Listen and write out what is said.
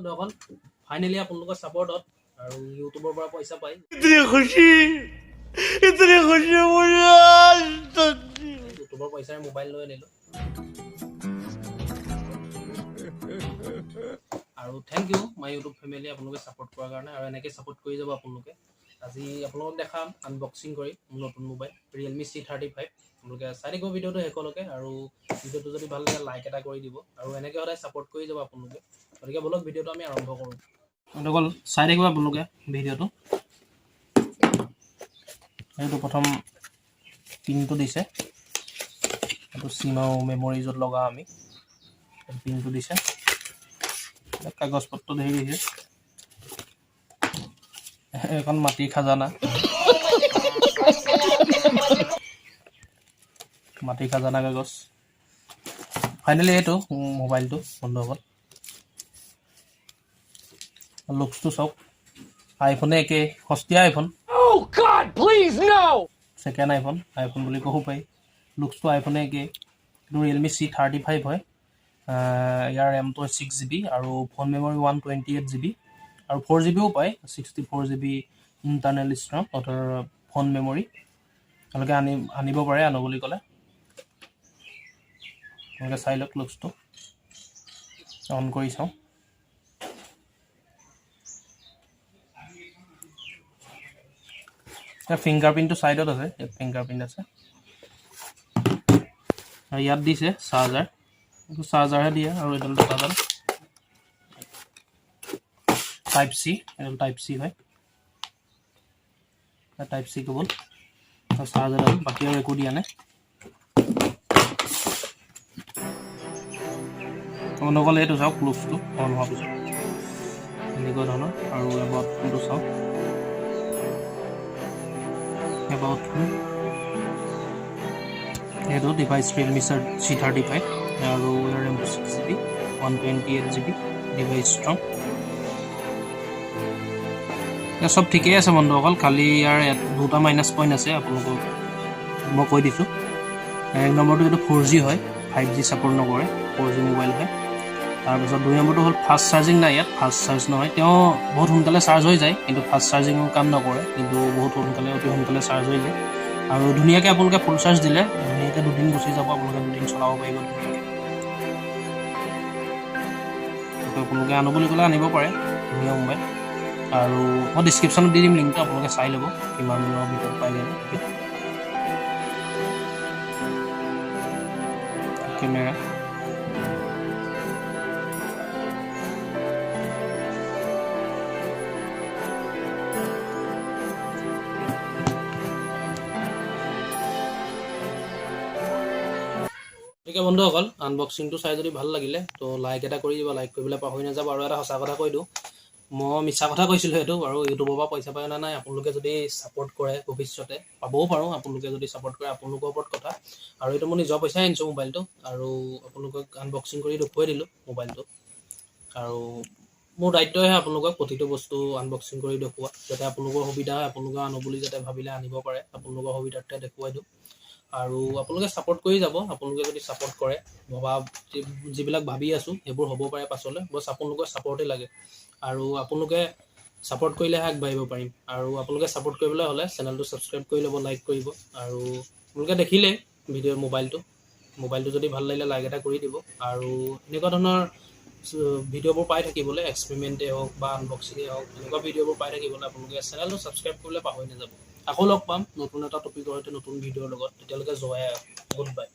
দখন finally আপোনালোকৰ সাপোৰ্টত আৰু ইউটিউবৰ পৰা পইচা পাই इतनी खुशी मुझे आज तक ইউটিউবৰ পইচাৰে মোবাইল লৈ আনিলো আৰু thank you my YouTube family আপোনালোকে সাপোৰ্ট কৰাৰ কাৰণে আৰু এনেকৈ সাপোৰ্ট কৰি যাব আপোনালোকে আজি আপোনালোকক দেখাম আনবক্সিং কৰি মোৰ নতুন মোবাইল Realme C35 আপোনালোকে চাই থাকিব ভিডিঅ'টো শেষলৈকে আৰু ভিডিঅ'টো যদি ভাল লাগে লাইক এটা কৰি দিব আৰু এনেকৈ সদায় সাপোৰ্ট কৰি যাব আপোনালোকে গতিকে বলক ভিডিঅ'টো আমি আৰম্ভ কৰোঁ অকল চাই থাকিব আপোনালোকে ভিডিঅ'টো এইটো প্ৰথম পিনটো দিছে এইটো সিম আৰু মেমৰিজত লগা আমি পিনটো দিছে কাগজ পত্ৰ ধৰি দিছে এখন মাটিৰ খাজানা মাটিৰ খাজানা কাগজ ফাইনালি এইটো মোবাইলটো বন্ধ হ'ল লুকসটো চাওক আইফোনে একে সস্তীয়া iPhone Oh God, please no! Second iPhone বুলি ক'ব পাৰি লুকসটো আইফোনে একে এইটো Realme C35 হয় ইয়াৰ ৰেমটো 6GB আৰু ফোন মেমৰি 128GB আৰু 4GBও পায় 64GB internal strong author phone memory আপোনালোকে আনিব পাৰে আনো বুলি ক'লে আপোনালোকে চাই লওক লুকসটো অন কৰি চাওঁ ফিংগাৰপ্ৰিণ্টটো সাইডত আছে ইয়াত ফিংগাৰপ্ৰিণ্ট আছে আৰু ইয়াত দিছে চাৰ্জাৰহে দিয়ে আৰু এডাল দুটাডাল টাইপ চি এডাল টাইপ চি হয় টাইপ চি কেবল আৰু চাৰ্জাৰডাল বাকী আৰু একো দিয়া নাই অনকল এইটো চাওক লুকসটো অন হোৱাৰ পিছত এনেকুৱা ধৰণৰ আৰু এবাউটটো চাওক about এইটো ডিভাইচ Realme C35 আৰু RAM 6GB 128GB device strong এ সব ঠিকই আছে বন্ধুসকল খালি ইয়াৰ দুটা মাইনাস পইণ্ট আছে আপোনালোকক মই কৈ দিছো এক নম্বৰটো এইটো 4G হয় 5G সাপোৰ্ট নকৰে 4G মোবাইল হয় তাৰপিছত দুই নম্বৰটো হ'ল ফাষ্ট চাৰ্জিং নাই ইয়াত ফাষ্ট চাৰ্জ নহয় তেওঁ বহুত সোনকালে চাৰ্জ হৈ যায় কিন্তু ফাষ্ট চাৰ্জিঙৰ কাম নকৰে কিন্তু বহুত সোনকালে অতি সোনকালে চাৰ্জ হৈ যায় আৰু ধুনীয়াকৈ আপোনালোকে ফুল চাৰ্জ দিলে ধুনীয়াকৈ দুদিন গুচি যাব আপোনালোকে দুদিন চলাব পাৰিব আপোনালোকে আনো বুলি ক'লে আনিব পাৰে ধুনীয়া মোবাইল আৰু মই ডিছক্ৰিপশ্যনত দি দিম লিংকটো আপোনালোকে চাই ল'ব কিমান ভিতৰত পাই যাব কেমেৰা ঠিক আছে বন্ধুসকল আনবক্সিংটো চাই যদি ভাল লাগিলে তো লাইক এটা কৰি দিব লাইক কৰিবলৈ পাহৰি নাযাব আৰু এটা সঁচা কথা কৈ দিওঁ মই মিছা কথা কৈছিলোঁ সেইটো আৰু ইউটিউবৰ পৰা পইচা পাই অনা নাই আপোনালোকে যদি ছাপোৰ্ট কৰে ভৱিষ্যতে পাবও পাৰোঁ আপোনালোকে যদি ছাপোৰ্ট কৰে আপোনালোকৰ ওপৰত কথা আৰু এইটো মই নিজৰ পইচাই আনিছোঁ মোবাইলটো আৰু আপোনালোকক আনবক্সিং কৰি দেখুৱাই দিলোঁ মোবাইলটো আৰু মোৰ দায়িত্বহে আপোনালোকক প্ৰতিটো বস্তু আনবক্সিং কৰি দেখুওৱা যাতে আপোনালোকৰ সুবিধা হয় আপোনালোকে আনো বুলি যাতে ভাবিলে আনিব পাৰে আপোনালোকৰ সুবিধাৰ্থে দেখুৱাই দিওঁ আৰু আপোনালোকে সাপোৰ্ট কৰি যাব আপোনালোকে যদি সাপোৰ্ট কৰে ভবা যিবিলাক ভাবি আছো সেইবোৰ হ'ব পাৰে পাছলৈ বস আপোনালোকৰ সাপোৰ্টে লাগে আৰু আপোনালোকে সাপোৰ্ট কৰিলে আগবাঢ়িব পাৰিম আৰু আপোনালোকে সাপোৰ্ট কৰিবলৈ হ'লে চেনেলটো সাবস্ক্ৰাইব কৰি ল'ব লাইক কৰিব আৰু আপোনালোকে দেখিলে ভিডিঅ' মোবাইলটো যদি ভাল লাগিলে লাইক এটা কৰি দিব আৰু এনেকুৱা ধৰণৰ ভিডিঅ'বোৰ পাই থাকিবলৈ এক্সপেৰিমেণ্টেই হওক বা আনবক্সিঙেই হওক এনেকুৱা ভিডিঅ'বোৰ পাই থাকিবলৈ আপোনালোকে চেনেলটো সাবস্ক্ৰাইব কৰিবলৈ পাহৰি নাযাব আকৌ লগ পাম নতুন এটা টপিকৰ সৈতে নতুন ভিডিঅ'ৰ লগত তেতিয়ালৈকে জয় গুড বাই